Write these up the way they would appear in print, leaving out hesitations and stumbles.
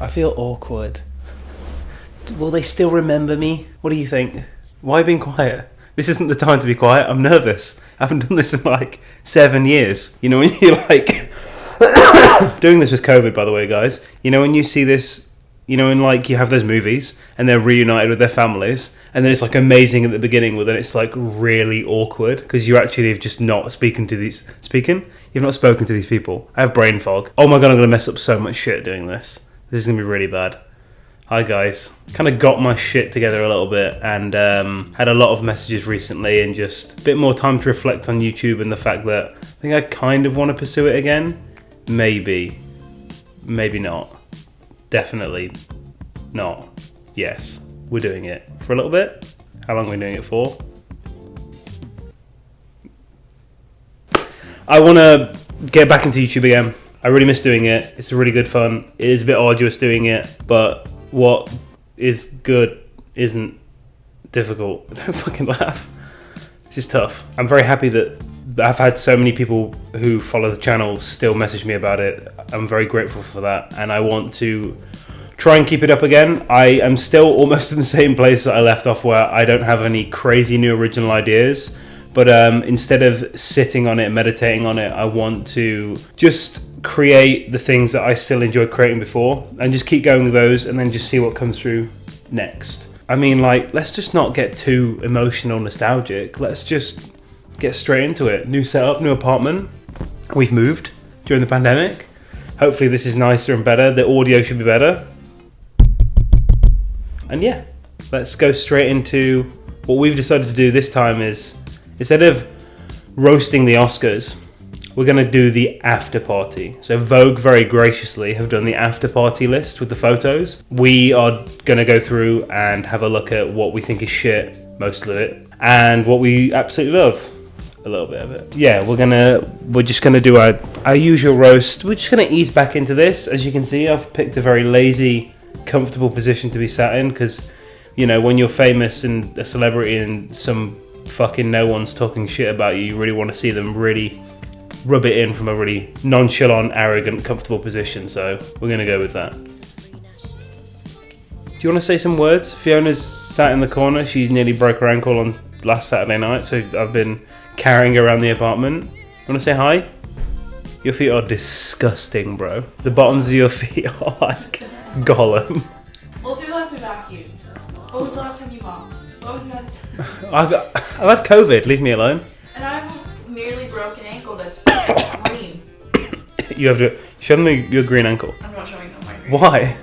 I feel awkward. Will they still remember me? What do you think? Why being quiet? This isn't the time to be quiet. I'm nervous. I haven't done this in like 7 years. You know, when you're like... doing this with COVID, by the way, guys. You know, when you see this... You know, in like you have those movies and they're reunited with their families, and then it's like amazing at the beginning, but then it's like really awkward because you actually have just not spoken to these people. I have brain fog. Oh my god, I'm gonna mess up so much shit doing this. This is gonna be really bad. Hi guys. Kind of got my shit together a little bit and had a lot of messages recently and just a bit more time to reflect on YouTube and the fact that I think I kind of want to pursue it again. Maybe not. Definitely not. Yes, we're doing it for a little bit. How long are we doing it for? I want to get back into YouTube again. I really miss doing it. It's really good fun. It is a bit arduous doing it, but what is good isn't difficult. Don't fucking laugh. This is tough. I'm very happy that I've had so many people who follow the channel still message me about it. I'm very grateful for that, and I want to try and keep it up again. I am still almost in the same place that I left off, where I don't have any crazy new original ideas, but instead of sitting on it and meditating on it, I want to just create the things that I still enjoyed creating before and just keep going with those and then just see what comes through next. I mean, like, let's just not get too emotional, nostalgic. Let's just get straight into it. New setup, new apartment. We've moved during the pandemic. Hopefully this is nicer and better. The audio should be better. And yeah, let's go straight into what we've decided to do this time is, instead of roasting the Oscars, we're going to do the after party. So Vogue very graciously have done the after party list with the photos. We are going to go through and have a look at what we think is shit, most of it, and what we absolutely love. A little bit of it. Yeah, we're just gonna do our usual roast. We're just gonna ease back into this. As you can see, I've picked a very lazy, comfortable position to be sat in because, you know, when you're famous and a celebrity and some fucking no one's talking shit about you, you really want to see them really rub it in from a really nonchalant, arrogant, comfortable position. So we're gonna go with that. Do you want to say some words? Fiona's sat in the corner. She nearly broke her ankle on last Saturday night, so I've been carrying her around the apartment. You want to say hi? Your feet are disgusting, bro. The bottoms of your feet are like Gollum. Well, people ask me vacuum. When was the last time you mopped? What was your I've had COVID. Leave me alone. And I have a nearly broken ankle that's green. You have to show me your green ankle. I'm not showing them my green. Why?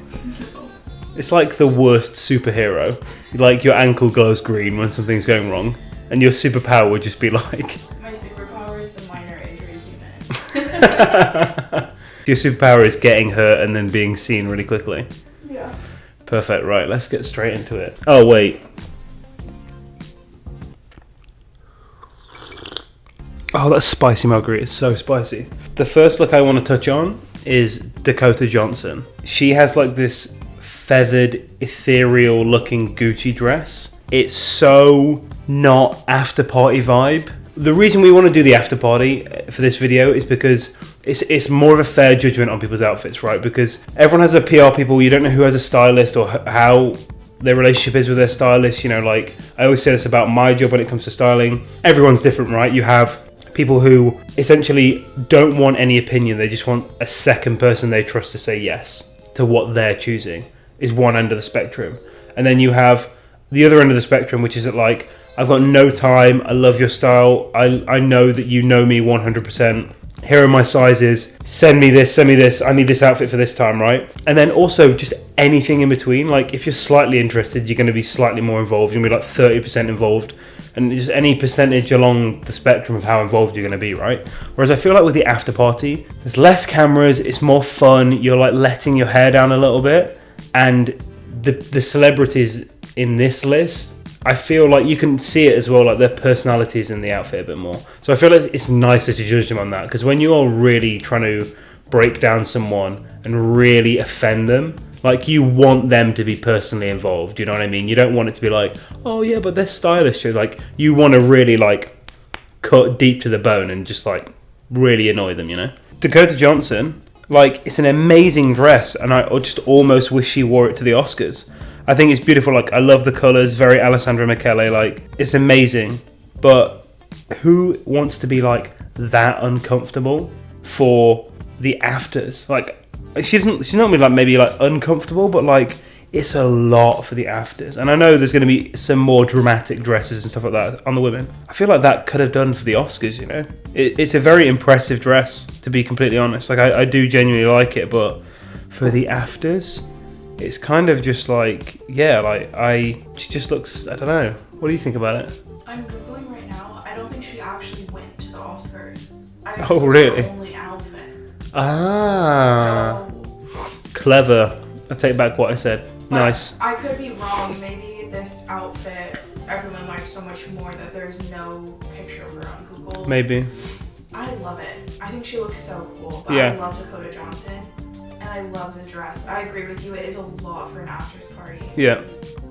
It's like the worst superhero. Like your ankle glows green when something's going wrong, and your superpower would just be like... My superpower is the minor injuries unit. Your superpower is getting hurt and then being seen really quickly. Yeah. Perfect, right, let's get straight into it. Oh, wait. Oh, that's spicy margarita. It's so spicy. The first look I want to touch on is Dakota Johnson. She has like this feathered, ethereal looking Gucci dress. It's so not after party vibe. The reason we want to do the after party for this video is because it's more of a fair judgment on people's outfits, right? Because everyone has a PR people. You don't know who has a stylist or how their relationship is with their stylist. You know, like I always say this about my job when it comes to styling. Everyone's different, right? You have people who essentially don't want any opinion. They just want a second person they trust to say yes to what they're choosing. Is one end of the spectrum. And then you have the other end of the spectrum, which is that like, I've got no time, I love your style, I know that you know me 100%, here are my sizes, send me this, I need this outfit for this time, right? And then also just anything in between. Like if you're slightly interested, you're going to be slightly more involved, you're going to be like 30% involved, and just any percentage along the spectrum of how involved you're going to be, right? Whereas I feel like with the after party, there's less cameras, it's more fun, you're like letting your hair down a little bit. And the celebrities in this list, I feel like you can see it as well, like their personalities in the outfit a bit more. So I feel like it's nicer to judge them on that, because when you're really trying to break down someone and really offend them, like you want them to be personally involved, you know what I mean? You don't want it to be like, oh yeah, but they're stylish. Like you want to really like cut deep to the bone and just like really annoy them, you know? Dakota Johnson, Like, it's an amazing dress, and I just almost wish she wore it to the Oscars. I think it's beautiful. Like, I love the colours, very Alessandra Michele. Like, it's amazing. But who wants to be, like, that uncomfortable for the afters? Like, she's not really, like, maybe, like, uncomfortable, but, like, it's a lot for the afters. And I know there's going to be some more dramatic dresses and stuff like that on the women. I feel like that could have done for the Oscars, you know? It's a very impressive dress, to be completely honest. Like, I do genuinely like it, but for the afters, it's kind of just like, yeah, like, she just looks, I don't know. What do you think about it? I'm Googling right now. I don't think she actually went to the Oscars. I think Oh, this was really? her only outfit. Ah. So, Clever. I take back what I said. but Nice. I could be wrong. Maybe this outfit everyone likes so much more that there's no picture of her on Google. Maybe. I love it. I think she looks so cool. But Yeah. I love Dakota Johnson. And I love the dress. I agree with you. It is a lot for an afters party. Yeah.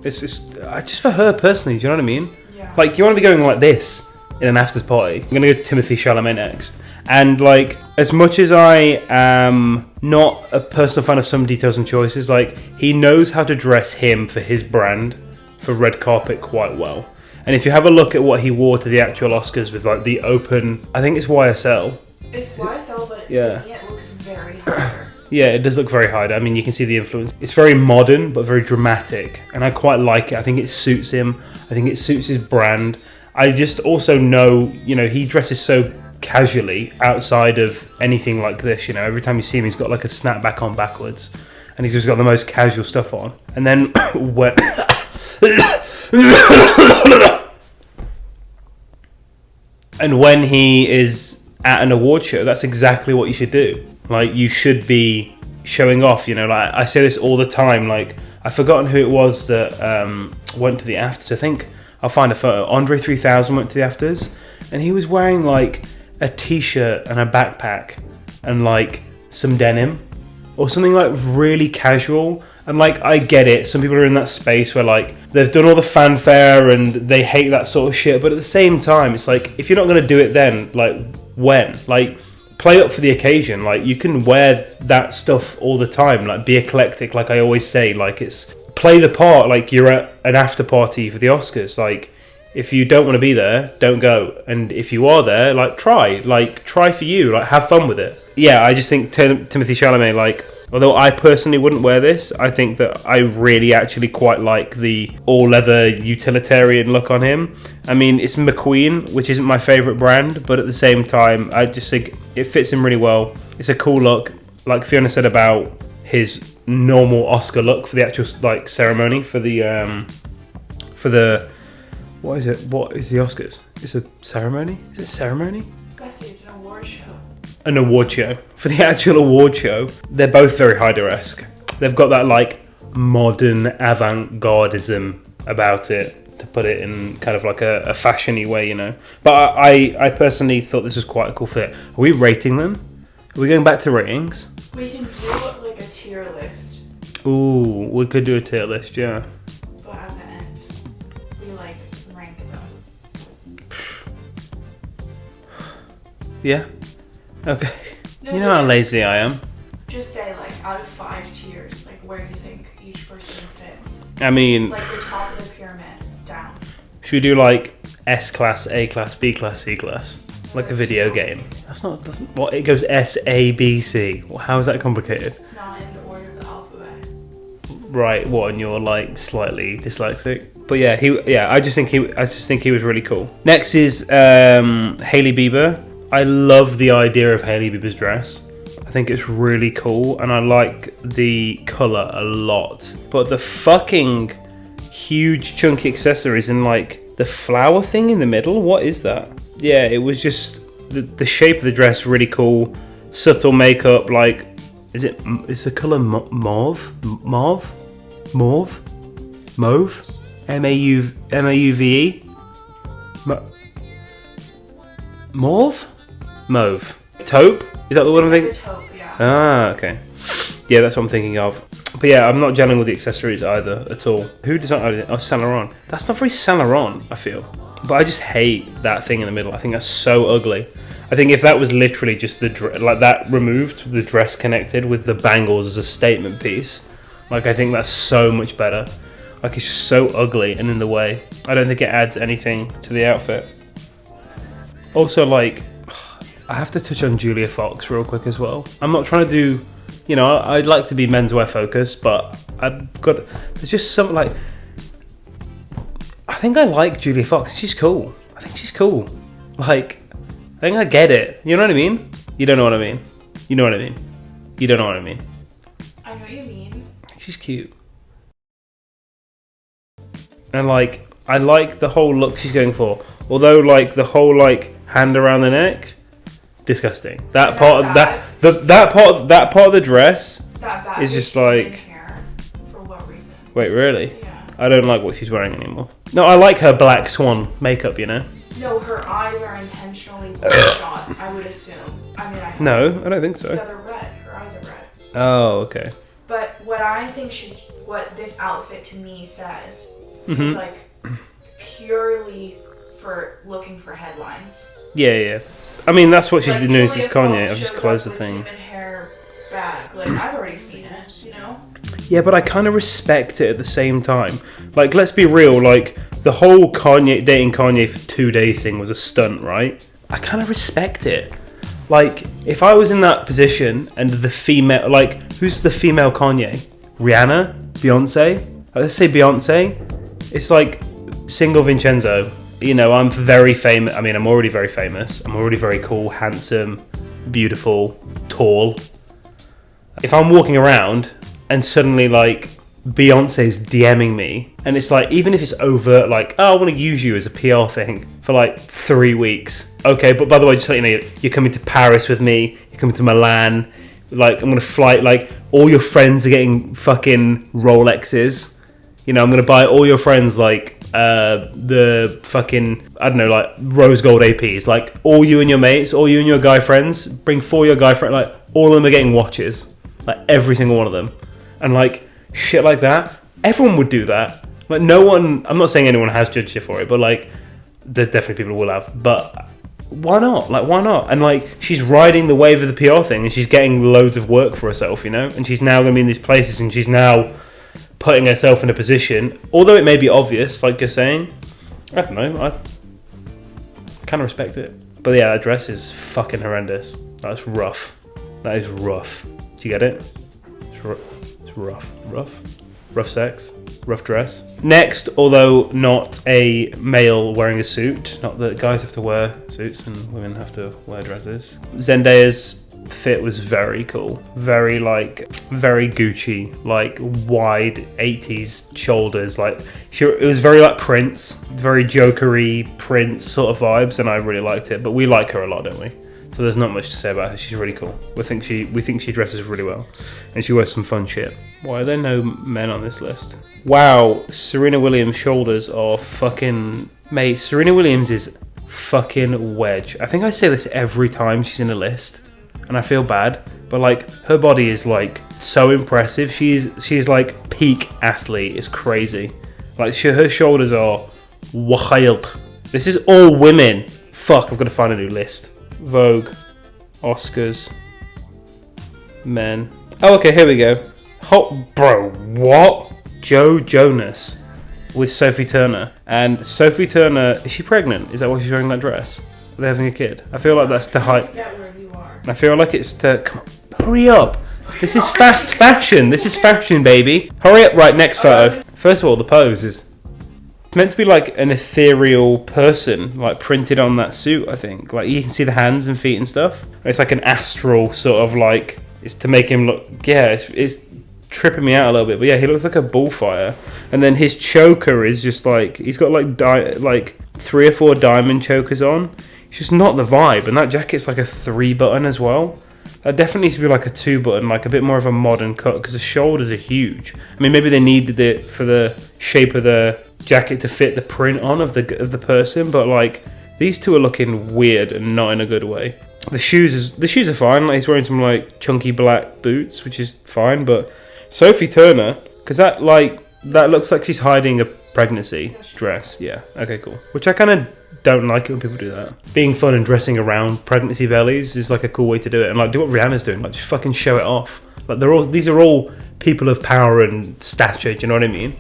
It's just for her personally, do you know what I mean? Yeah. Like, you want to be going like this in an afters party. I'm going to go to Timothy Chalamet next. And, like, as much as I am not a personal fan of some details and choices, like, he knows how to dress him for his brand for red carpet quite well. And if you have a look at what he wore to the actual Oscars with, like, the open, I think it's YSL. It's YSL, but Yeah. to me it looks very harder. Yeah, it does look very hard. I mean, you can see the influence. It's very modern, but very dramatic. And I quite like it. I think it suits him. I think it suits his brand. I just also know, you know, he dresses so casually outside of anything like this, you know. Every time you see him, he's got like a snapback on backwards. And he's just got the most casual stuff on. And then when... and when he is at an award show, that's exactly what you should do. Like, you should be showing off, you know. Like, I say this all the time. Like, I've forgotten who it was that went to the afters. I think I'll find a photo. Andre 3000 went to the afters, and he was wearing like a t-shirt and a backpack and like some denim or something like really casual. And like, I get it, some people are in that space where like they've done all the fanfare and they hate that sort of shit, but at the same time it's like, if you're not going to do it, then like when? Like, play up for the occasion. Like, you can wear that stuff all the time. Like, be eclectic, like I always say. Like, it's play the part like you're at an after party for the Oscars. Like, if you don't want to be there, don't go. And if you are there, like, try for you. Like, have fun with it. Yeah, I just think Timothy Chalamet, like, although I personally wouldn't wear this, I think that I really actually quite like the all-leather utilitarian look on him. I mean, it's McQueen, which isn't my favourite brand, but at the same time, I just think it fits him really well. It's a cool look. Like Fiona said about his normal Oscar look for the actual, like, ceremony, for the what is it? What is the Oscars? It's a ceremony? Is it a ceremony? Bestie, it's an award show. An award show. For the actual award show, they're both very Haider-esque. They've got that like modern avant-gardism about it, to put it in kind of like a fashiony way, you know. But I personally thought this was quite a cool fit. Are we rating them? Are we going back to ratings? We can do like a tier list, Ooh, we could do a tier list, yeah. but at the end, we like rank them. Yeah? Okay. No, You know but how just- lazy I am. Just say like out of 5 tiers, like where do you think each person sits? I mean, Like the top of the pyramid down. should we do like S class, A class, B class, C class? Like a video game. Doesn't what it goes S, A, B, C. How is that complicated? It's not in the order of the alphabet. Right, what, and you're like slightly dyslexic? But yeah, I just think he was really cool. Next is Hailey Bieber. I love the idea of Hailey Bieber's dress. I think it's really cool, and I like the colour a lot. But the fucking huge chunky accessories and like the flower thing in the middle, what is that? Yeah, it was just the shape of the dress really cool. Subtle makeup, like, is the colour mauve? Mauve? M-A-U-V-E? Mauve? Mauve. Taupe? Is that the one I'm thinking? It's like a taupe, yeah. Ah, okay. Yeah, that's what I'm thinking of. But yeah, I'm not gelling with the accessories either at all. Who designed it? Oh, Saint Laurent. That's not very Saint Laurent, I feel. But I just hate that thing in the middle. I think that's so ugly. I think if that was literally just the like that removed, the dress connected with the bangles as a statement piece, like I think that's so much better. Like it's just so ugly and in the way. I don't think it adds anything to the outfit. Also, like, I have to touch on Julia Fox real quick as well. I'm not trying to do, you know, I'd like to be menswear focused, but there's just something like, I think I like Julia Fox. She's cool. I think she's cool. Like, I think I get it. You know what I mean? You don't know what I mean. You know what I mean. You don't know what I mean. I know what you mean. She's cute. And like, I like the whole look she's going for. Although like the whole like hand around the neck, disgusting. That part of that part of the dress is just like. Hair. For what reason? Wait, really? Yeah. I don't like what she's wearing anymore. No, I like her black swan makeup. You know. No, her eyes are intentionally bloodshot, I would assume. I mean, No, I don't think so. Yeah, they're red. Her eyes are red. Oh, okay. But what I think what this outfit to me says is like purely for looking for headlines. Yeah. I mean, that's what she's Like, been doing Julia since Kanye. Fox I've just shows closed up the with thing. human hair bag. Like, I've already seen it, you know? Yeah, but I kind of respect it at the same time. Like, let's be real. Like, the whole dating Kanye for 2 days thing was a stunt, right? I kind of respect it. Like, if I was in that position and the female, like, who's the female Kanye? Rihanna? Beyonce? Let's say Beyonce. It's like single Vincenzo. You know, I'm very famous. I mean, I'm already very famous. I'm already very cool, handsome, beautiful, tall. If I'm walking around and suddenly, like, Beyonce's DMing me, and it's like, even if it's overt, like, oh, I want to use you as a PR thing for like 3 weeks. Okay, but by the way, just let you know, you're coming to Paris with me, you're coming to Milan, like, I'm going to fly, like, all your friends are getting fucking Rolexes. You know, I'm going to buy all your friends, like, the fucking, I don't know, like, rose gold APs. Like, all you and your mates, all you and your guy friends, bring 4 of your guy friends, like, all of them are getting watches. Like, every single one of them. And, like, shit like that. Everyone would do that. Like, no one, I'm not saying anyone has judged you for it, but, like, there definitely people will have. But why not? Like, why not? And, like, she's riding the wave of the PR thing, and she's getting loads of work for herself, you know? And she's now going to be in these places, and she's now putting herself in a position, although it may be obvious, like you're saying, I don't know, I kind of respect it. But yeah, that dress is fucking horrendous. That's rough. That is rough. Do you get it? It's rough. Rough sex. Rough dress. Next, although not a male wearing a suit, not that guys have to wear suits and women have to wear dresses, Zendaya's fit was very cool. Very Gucci, like wide 80s shoulders. Like, it was very like Prince, very jokery Prince sort of vibes, and I really liked it. But we like her a lot, don't we? So there's not much to say about her. She's really cool. We think she dresses really well, and she wears some fun shit. Why are there no men on this list? Wow, Serena Williams' shoulders are fucking... Mate, Serena Williams is fucking wedge. I think I say this every time she's in a list, and I feel bad, but like, her body is like so impressive. She's like peak athlete. It's crazy. Like, her shoulders are wild. This is all women. Fuck, I've got to find a new list. Vogue, Oscars, men. Oh, okay, here we go. Bro, what? Jonas with Sophie Turner. And Sophie Turner, is she pregnant? Is that why she's wearing that dress? Are they having a kid? I feel like that's to hide. I feel like it's to... Come on, hurry up. This is fast fashion. This is fashion, baby. Hurry up. Right, next photo. First of all, the pose is... It's meant to be like an ethereal person, like printed on that suit, I think. Like, you can see the hands and feet and stuff. It's like an astral sort of like... It's to make him look... Yeah, it's tripping me out a little bit. But yeah, he looks like a bullfire. And then his choker is just like... He's got like 3 or 4 diamond chokers on. It's just not the vibe, and that jacket's like a 3-button as well. That definitely needs to be like a 2-button, like a bit more of a modern cut, because the shoulders are huge. I mean, maybe they needed it for the shape of the jacket to fit the print on of the person, but like, these two are looking weird and not in a good way. The shoes are fine. Like, he's wearing some like chunky black boots, which is fine. But Sophie Turner, because that looks like she's hiding a pregnancy dress. Yeah. Okay, cool. Which I kind of don't like it when people do that. Being fun and dressing around pregnancy bellies is like a cool way to do it, and like do what Rihanna's doing, like just fucking show it off. Like these are all people of power and stature. Do you know what I mean?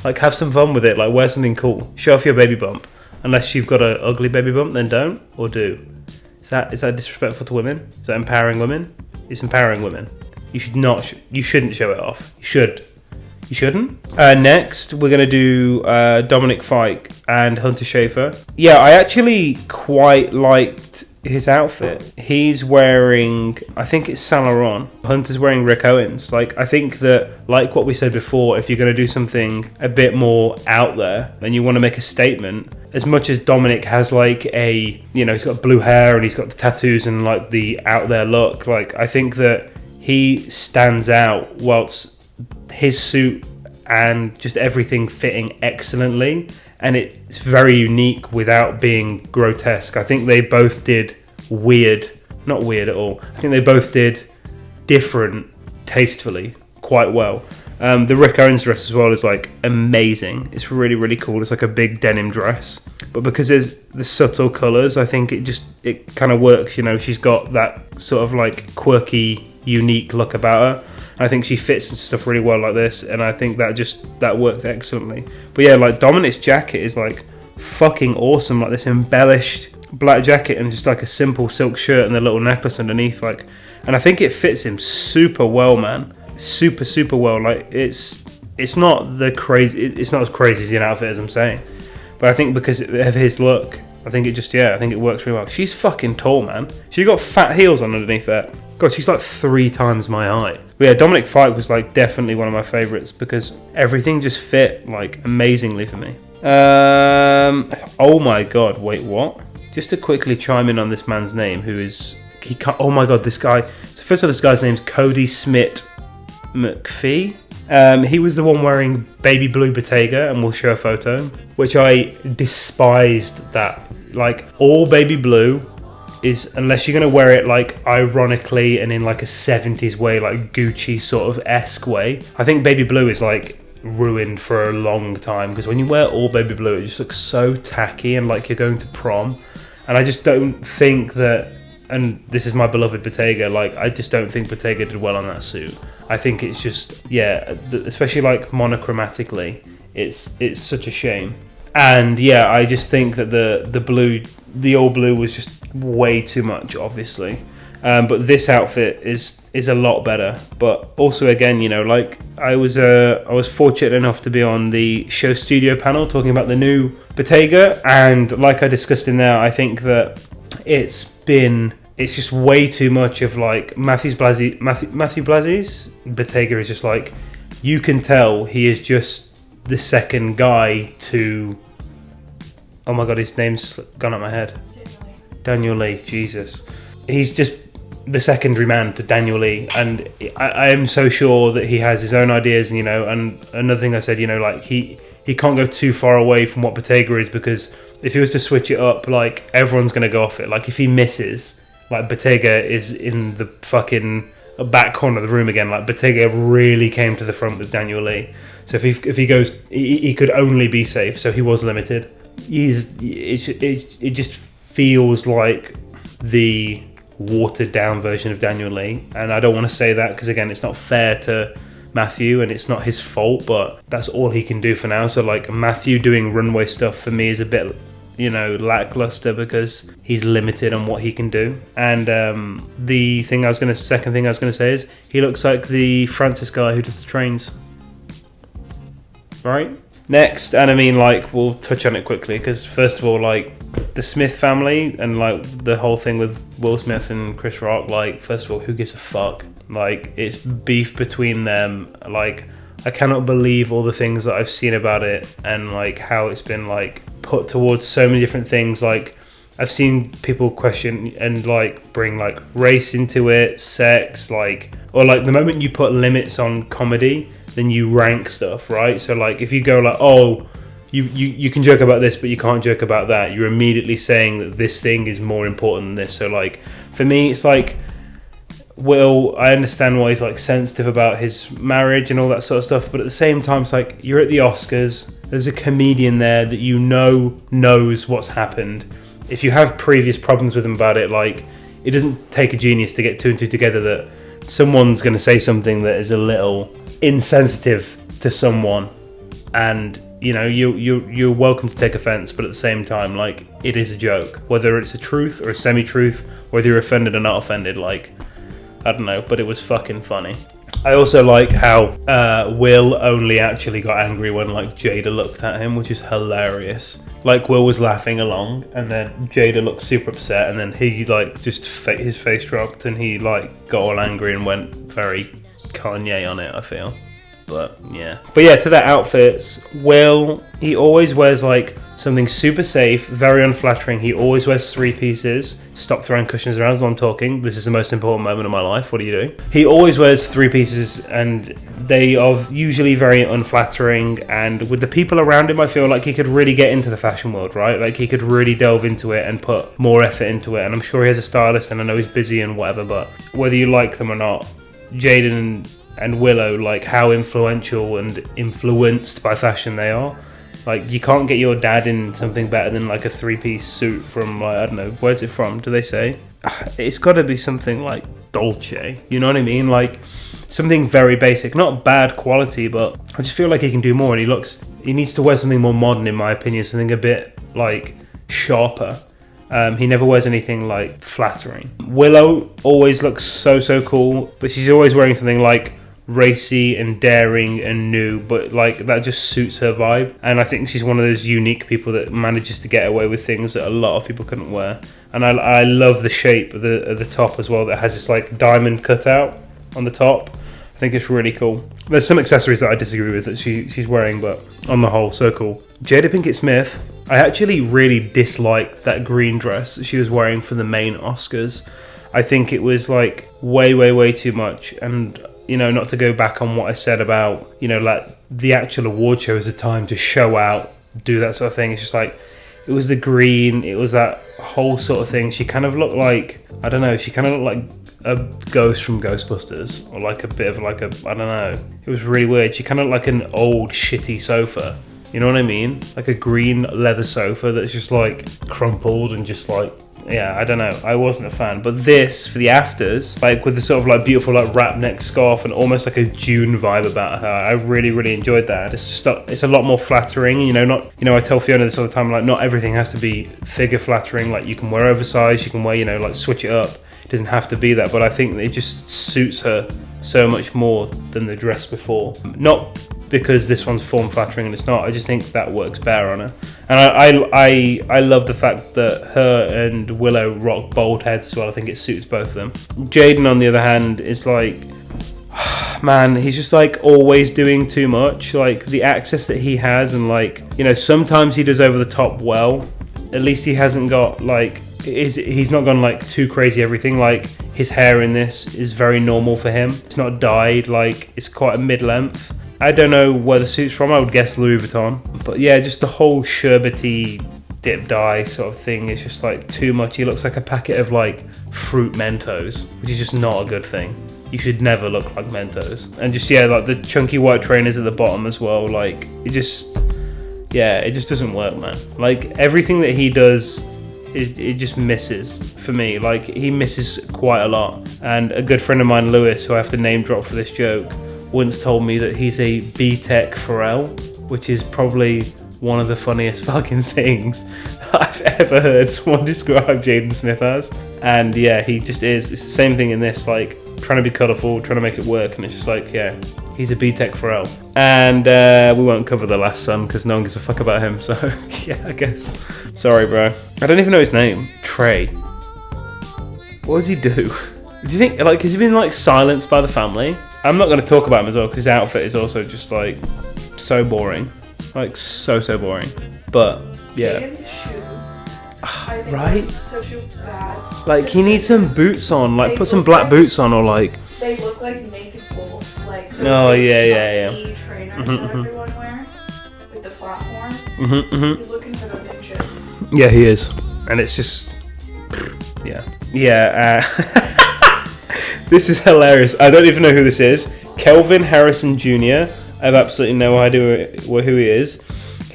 Like have some fun with it. Like wear something cool. Show off your baby bump. Unless you've got an ugly baby bump, then don't or do. Is that disrespectful to women? Is that empowering women? It's empowering women. You should not. You shouldn't show it off. You should. You shouldn't. Next, we're going to do Dominic, Fike, and Hunter Schafer. Yeah, I actually quite liked his outfit. He's wearing, I think it's Saint Laurent. Hunter's wearing Rick Owens. Like, I think that, like what we said before, if you're going to do something a bit more out there and you want to make a statement, as much as Dominic has like a, you know, he's got blue hair and he's got the tattoos and like the out there look, like I think that he stands out whilst his suit and just everything fitting excellently, and it's very unique without being grotesque. I think they both did not weird at all. I think they both did different tastefully quite well. The Rick Owens dress as well is like amazing. It's really, really cool. It's like a big denim dress, but because there's the subtle colours, I think it kind of works. You know, she's got that sort of like quirky, unique look about her. I think she fits and stuff really well like this, and I think that worked excellently. But yeah, like Dominic's jacket is like fucking awesome, like this embellished black jacket and just like a simple silk shirt and the little necklace underneath, like, and I think it fits him super well, man. Super well. Like it's not as crazy as an outfit as I'm saying, but I think because of his look, I think it works really well. She's fucking tall, man. She got fat heels on underneath that. God, she's like 3 times my height. But yeah, Dominic Fike was like definitely one of my favourites because everything just fit like amazingly for me. Oh my god, wait, what? Just to quickly chime in on this man's name, oh my god, this guy. So first of all, this guy's name's Kodi Smit-McPhee. He was the one wearing baby blue Bottega, and we'll show a photo, which I despised that. Like, all baby blue is, unless you're going to wear it like ironically and in like a 70s way, like Gucci sort of esque way, I think baby blue is like ruined for a long time, because when you wear all baby blue it just looks so tacky and like you're going to prom, and I just don't think that, and this is my beloved Bottega, like I just don't think Bottega did well on that suit. I think it's just, yeah, especially like monochromatically, it's such a shame. And yeah, I just think that the all blue was just way too much, obviously. But this outfit is a lot better. But also, again, you know, like I was fortunate enough to be on the show studio panel talking about the new Bottega, and like I discussed in there, I think that it's just way too much of like Matthew Blasy's Bottega is just like, you can tell he is just the second guy to, oh my god, his name's gone out my head. Daniel Lee, Jesus. He's just the secondary man to Daniel Lee, and I am so sure that he has his own ideas, and you know, and another thing I said, you know, like he can't go too far away from what Bottega is, because if he was to switch it up, like everyone's going to go off it. Like if he misses, like Bottega is in the fucking back corner of the room again. Like Bottega really came to the front with Daniel Lee. So if he goes, he could only be safe. So he was limited. It just feels like the watered down version of Daniel Lee, and I don't want to say that because again, it's not fair to Matthew and it's not his fault, but that's all he can do for now. So like Matthew doing runway stuff for me is a bit, you know, lackluster because he's limited on what he can do. And the second thing I was gonna say is he looks like the Francis guy who does the trains, right? Next, and I mean, like, we'll touch on it quickly because first of all, like, the Smith family and like the whole thing with Will Smith and Chris Rock, like, first of all, who gives a fuck? Like, it's beef between them. Like, I cannot believe all the things that I've seen about it and like how it's been like put towards so many different things. Like, I've seen people question and like bring like race into it, sex, like, or like the moment you put limits on comedy, then you rank stuff, right? So like if you go like, oh, you can joke about this but you can't joke about that, you're immediately saying that this thing is more important than this. So like for me, it's like, Will, I understand why he's like sensitive about his marriage and all that sort of stuff, but at the same time, it's like, you're at the Oscars, There's a comedian there that you know knows what's happened. If you have previous problems with him about it, like, it doesn't take a genius to get two and two together that someone's going to say something that is a little insensitive to someone, and you know you're welcome to take offense, but at the same time, like, it is a joke, whether it's a truth or a semi-truth, whether you're offended or not offended. Like, I don't know, but it was fucking funny. I also like how Will only actually got angry when, like, Jada looked at him, which is hilarious. Like, Will was laughing along, and then Jada looked super upset, and then he, like, just his face dropped, and he, like, got all angry and went very Kanye on it, I feel. But yeah, to their outfits, Will, he always wears like something super safe, very unflattering. He always wears 3 pieces. Stop throwing cushions around while I'm talking. This is the most important moment of my life. What are you doing? He always wears 3 pieces, and they are usually very unflattering. And with the people around him, I feel like he could really get into the fashion world, right? Like, he could really delve into it and put more effort into it. And I'm sure he has a stylist, and I know he's busy and whatever, but whether you like them or not, Jaden and Willow, like, how influential and influenced by fashion they are. Like, you can't get your dad in something better than like a 3-piece suit from, like, I don't know, where's it from? Do they say? It's got to be something like Dolce, you know what I mean? Like, something very basic, not bad quality, but I just feel like he can do more, and he needs to wear something more modern, in my opinion, something a bit like sharper. He never wears anything like flattering. Willow always looks so cool, but she's always wearing something like racy and daring and new, but like that just suits her vibe. And I think she's one of those unique people that manages to get away with things that a lot of people couldn't wear. And I love the shape of the top as well, that has this like diamond cutout on the top. I think it's really cool. There's some accessories that I disagree with that she's wearing, but on the whole, so cool. Jada Pinkett Smith, I actually really disliked that green dress that she was wearing for the main Oscars. I think it was like way too much. And, you know, not to go back on what I said about, you know, like the actual award show is a time to show out, do that sort of thing. It's just like, it was the green, it was that whole sort of thing. She kind of looked like, I don't know, she kind of looked like a ghost from Ghostbusters, or like a bit of like a, I don't know. It was really weird. She kind of looked like an old shitty sofa. You know what I mean? Like a green leather sofa that's just like crumpled and just like, yeah, I don't know. I wasn't a fan. But this, for the afters, like with the sort of like beautiful like wrap neck scarf and almost like a June vibe about her, I really enjoyed that. It's just, it's a lot more flattering, you know, not, you know, I tell Fiona this all the time, like not everything has to be figure flattering. Like you can wear oversized, you can wear, you know, like switch it up. It doesn't have to be that, but I think it just suits her so much more than the dress before. Not because this one's form flattering and it's not. I just think that works better on her. And I love the fact that her and Willow rock bald heads as well. I think it suits both of them. Jaden, on the other hand, is like, man, he's just like always doing too much. Like the access that he has, and like, you know, sometimes he does over the top well. At least he hasn't got like, he's not gone like too crazy everything. Like his hair in this is very normal for him. It's not dyed, like it's quite a mid-length. I don't know where the suit's from. I would guess Louis Vuitton. But yeah, just the whole sherbety dip dye sort of thing is just like too much. He looks like a packet of like fruit Mentos, which is just not a good thing. You should never look like Mentos. And just, yeah, like the chunky white trainers at the bottom as well. Like it just, yeah, it just doesn't work, man. Like everything that he does, it just misses for me. Like he misses quite a lot. And a good friend of mine, Lewis, who I have to name drop for this joke, once told me that he's a B-Tech Pharrell, which is probably one of the funniest fucking things I've ever heard someone describe Jaden Smith as. And yeah, he just is. It's the same thing in this, like trying to be colourful, trying to make it work, and it's just like, yeah, he's a B-Tech Pharrell. And we won't cover The Last Son because no one gives a fuck about him, so yeah, I guess. Sorry, bro. I don't even know his name. Trey. What does he do? Do you think, like, has he been like silenced by the family? I'm not going to talk about him as well because his outfit is also just like so boring, like so boring. But yeah, Jaden's shoes. I think right? That's such a bad. Like he needs some boots on, like put some black boots on, or like. They look like naked wolf, like. Oh yeah. Trainers that everyone wears with the platform. He's looking for those inches. Yeah, he is, and it's just, yeah. This is hilarious. I don't even know who this is. Kelvin Harrison Jr. I have absolutely no idea who he is.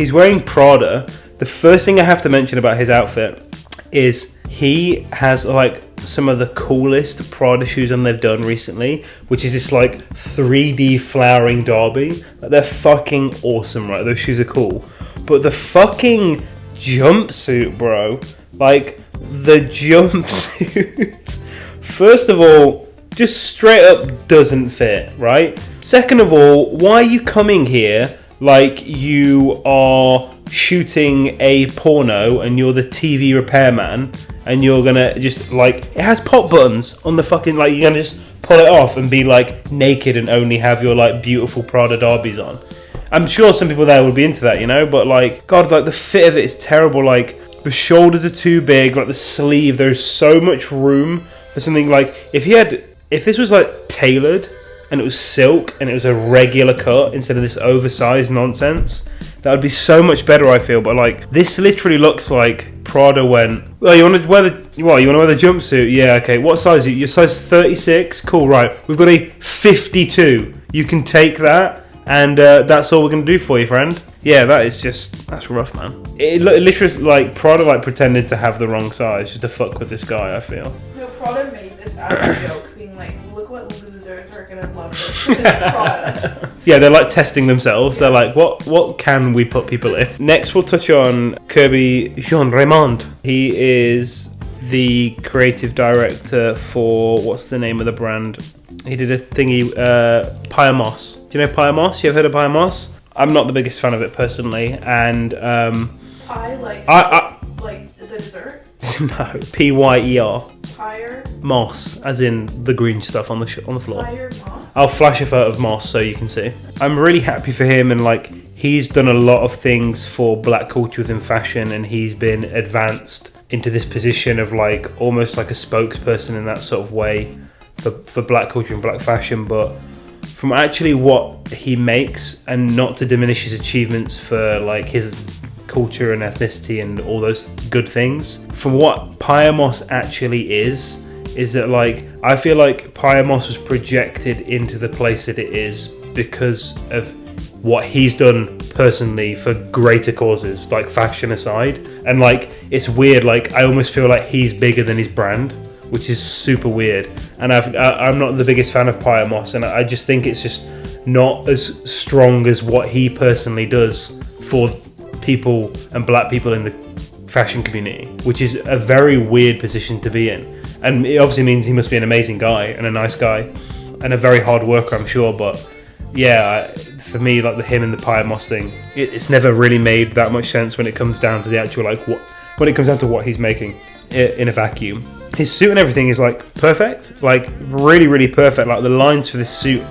He's wearing Prada. The first thing I have to mention about his outfit is he has like some of the coolest Prada shoes on they've done recently, which is this like 3D flowering derby. Like, they're fucking awesome, right? Those shoes are cool. But the fucking jumpsuit, bro. Like, the jumpsuit. First of all, just straight up doesn't fit, right? Second of all, why are you coming here like you are shooting a porno and you're the TV repairman and you're gonna just like, it has pop buttons on the fucking, like, you're gonna just pull it off and be like naked and only have your like beautiful Prada derbies on. I'm sure some people there would be into that, you know, but like, God, like the fit of it is terrible. Like, the shoulders are too big, like the sleeve, there's so much room for something. Like, if this was like tailored and it was silk and it was a regular cut instead of this oversized nonsense, that would be so much better, I feel. But like, this literally looks like Prada went, well, you want to wear the jumpsuit? Yeah, okay. What size are you? You're size 36? Cool, right. We've got a 52. You can take that, and that's all we're going to do for you, friend. Yeah, that's rough, man. It literally, like, Prada like pretended to have the wrong size just to fuck with this guy, I feel. No, Prada made this out of a joke, being like, look what losers are gonna love this. It's Prada. Yeah, they're like testing themselves. They're like, what can we put people in? Next, we'll touch on Kirby Jean-Raymond. He is the creative director for, what's the name of the brand? He did a thingy, Pyamos. Do you know Pyamos? You ever heard of Pyamos? I'm not the biggest fan of it personally, and I like the dessert. No, P-Y-E-R. Pyre. Moss, as in the green stuff on the floor. Pyre moss. I'll flash a photo of Moss so you can see. I'm really happy for him, and like, he's done a lot of things for black culture within fashion, and he's been advanced into this position of like almost like a spokesperson in that sort of way for black culture and black fashion. But from actually what he makes, and not to diminish his achievements for like his culture and ethnicity and all those good things, from what Pyamos actually is that like, I feel like Pyamos was projected into the place that it is because of what he's done personally for greater causes, like fashion aside. And like, it's weird, like I almost feel like he's bigger than his brand, which is super weird. And I'm not the biggest fan of Pyamos, and I just think it's just not as strong as what he personally does for people and black people in the fashion community, which is a very weird position to be in. And it obviously means he must be an amazing guy and a nice guy and a very hard worker, I'm sure. But yeah, for me, like him and the Pyamos thing, it's never really made that much sense when it comes down to the actual, like, when it comes down to what he's making in a vacuum. His suit and everything is like perfect, like really, really perfect. Like the lines for this suit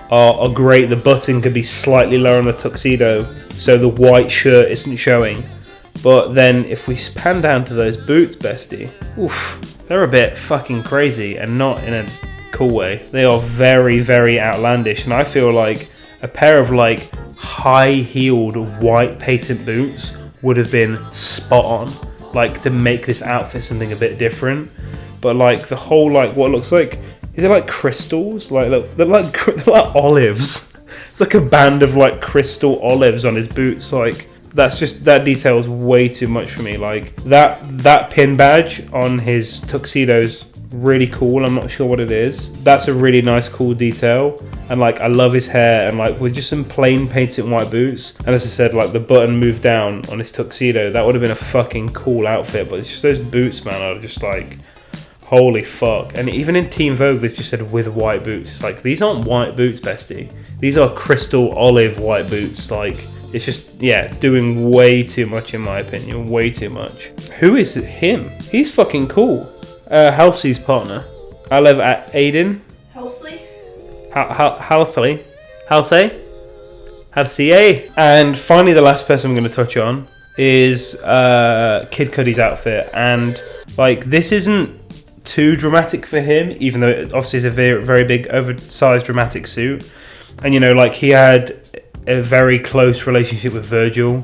are great. The button could be slightly lower on the tuxedo so the white shirt isn't showing. But then if we pan down to those boots, bestie, oof, they're a bit fucking crazy, and not in a cool way. They are very, very outlandish, and I feel like a pair of like high-heeled white patent boots would have been spot on, like to make this outfit something a bit different. But like the whole, like what looks like, is it like crystals? Like they're like like olives. It's like a band of like crystal olives on his boots. Like that detail is way too much for me. Like that pin badge on his tuxedo's really cool. I'm not sure what it is. That's a really nice, cool detail. And like I love his hair, and like with just some plain painted white boots, and as I said, like the button moved down on his tuxedo, that would have been a fucking cool outfit. But it's just those boots, man, are just like, holy fuck. And even in Teen Vogue, they just said with white boots. It's like, these aren't white boots, bestie. These are crystal olive white boots. Like, it's just, yeah, doing way too much in my opinion. Way too much. Who is him? He's fucking cool. Halsey's partner. I live at Aiden. Halsey? Halsey. And finally, the last person I'm going to touch on is Kid Cudi's outfit. And like, this isn't too dramatic for him, even though it obviously is a very, very big oversized dramatic suit. And you know, like, he had a very close relationship with Virgil,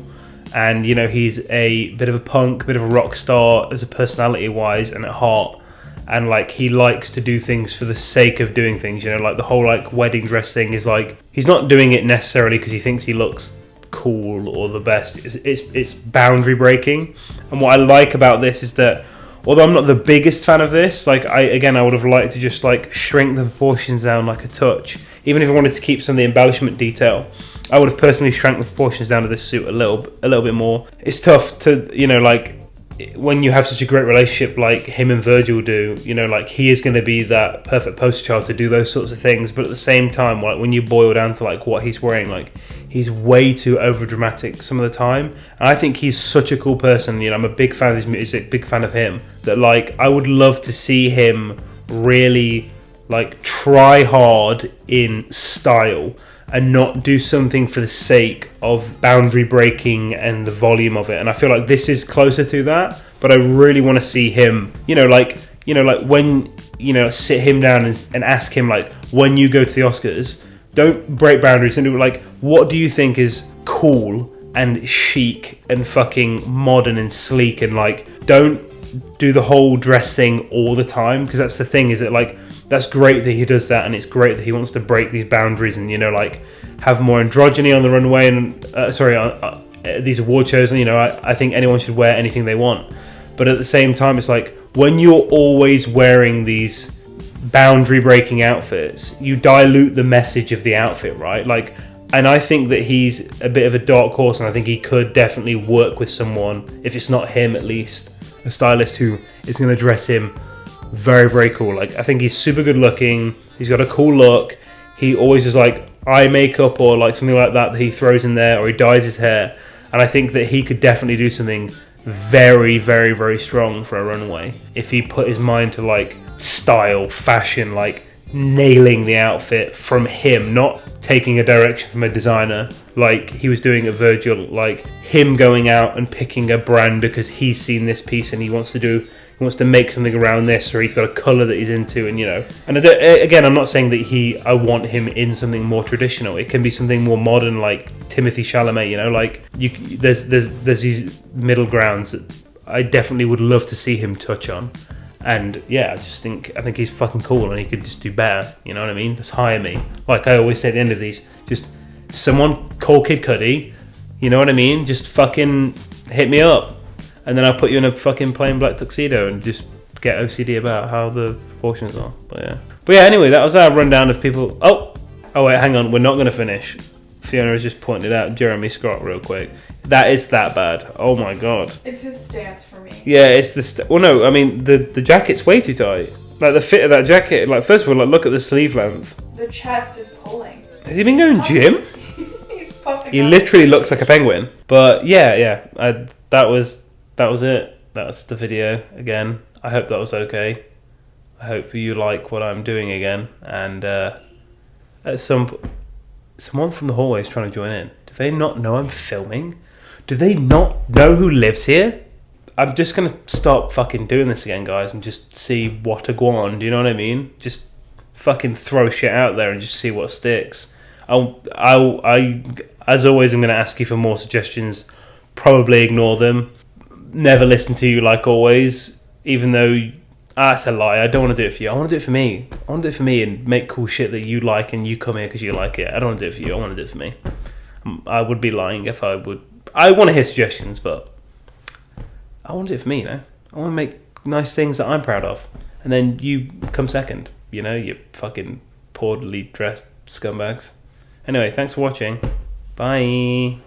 and you know, he's a bit of a punk, a bit of a rock star as a personality wise and at heart, and like he likes to do things for the sake of doing things, you know, like the whole like wedding dress thing is like, he's not doing it necessarily because he thinks he looks cool or the best. It's boundary breaking, and what I like about this is that although I'm not the biggest fan of this, like I would have liked to just like shrink the proportions down like a touch. Even if I wanted to keep some of the embellishment detail, I would have personally shrank the proportions down to this suit a little bit more. It's tough to, like, when you have such a great relationship like him and Virgil do, like he is going to be that perfect poster child to do those sorts of things. But at the same time, like when you boil down to like what he's wearing, like he's way too over dramatic some of the time. And I think he's such a cool person. I'm a big fan of his music, big fan of him. That like I would love to see him really like try hard in style and not do something for the sake of boundary breaking and the volume of it. And I feel like this is closer to that, but I really want to see him, like when, sit him down and ask him, like, when you go to the Oscars, don't break boundaries and do like, what do you think is cool and chic and fucking modern and sleek, and like, don't do the whole dress thing all the time, because that's the thing, is that like, that's great that he does that, and it's great that he wants to break these boundaries and like have more androgyny on the runway and these award shows. And I think anyone should wear anything they want, but at the same time, it's like when you're always wearing these boundary breaking outfits, you dilute the message of the outfit, right? Like, and I think that he's a bit of a dark horse, and I think he could definitely work with someone, if it's not him, at least a stylist who is going to dress him very, very cool. Like, I think he's super good looking. He's got a cool look. He always has like eye makeup or like something like that he throws in there, or he dyes his hair. And I think that he could definitely do something very, very, very strong for a runway if he put his mind to like style, fashion, like nailing the outfit from him, not taking a direction from a designer like he was doing at Virgil, like him going out and picking a brand because he's seen this piece and he wants to make something around this, or he's got a colour that he's into, and and again, I'm not saying that I want him in something more traditional. It can be something more modern, like Timothy Chalamet, like there's these middle grounds that I definitely would love to see him touch on. And yeah, I think he's fucking cool, and he could just do better, you know what I mean? Just hire me. Like I always say at the end of these, just someone call Kid Cudi, you know what I mean? Just fucking hit me up. And then I'll put you in a fucking plain black tuxedo and just get OCD about how the proportions are. But yeah, anyway, that was our rundown of people. Oh wait, hang on, we're not going to finish. Fiona has just pointed out Jeremy Scott real quick. That is that bad. Oh my god. It's his stance for me. Yeah, it's the well, no, I mean the jacket's way too tight. Like the fit of that jacket. Like first of all, like look at the sleeve length. The chest is pulling. Has he been going gym? He's puffing. He literally looks like a penguin. But yeah. That was it. That's the video again. I hope that was okay. I hope you like what I'm doing again. And someone from the hallway is trying to join in. Do they not know I'm filming? Do they not know who lives here? I'm just going to stop fucking doing this again, guys, and just see what a go on. Do you know what I mean? Just fucking throw shit out there and just see what sticks. I as always, I'm going to ask you for more suggestions. Probably ignore them. Never listen to you like always, even though that's a lie. I don't want to do it for you. I want to do it for me. I want to do it for me and make cool shit that you like, and you come here because you like it. I don't want to do it for you. I want to do it for me. I would be lying if I would. I want to hear suggestions, but I want to do it for me, I want to make nice things that I'm proud of. And then you come second, you fucking poorly dressed scumbags. Anyway, thanks for watching. Bye.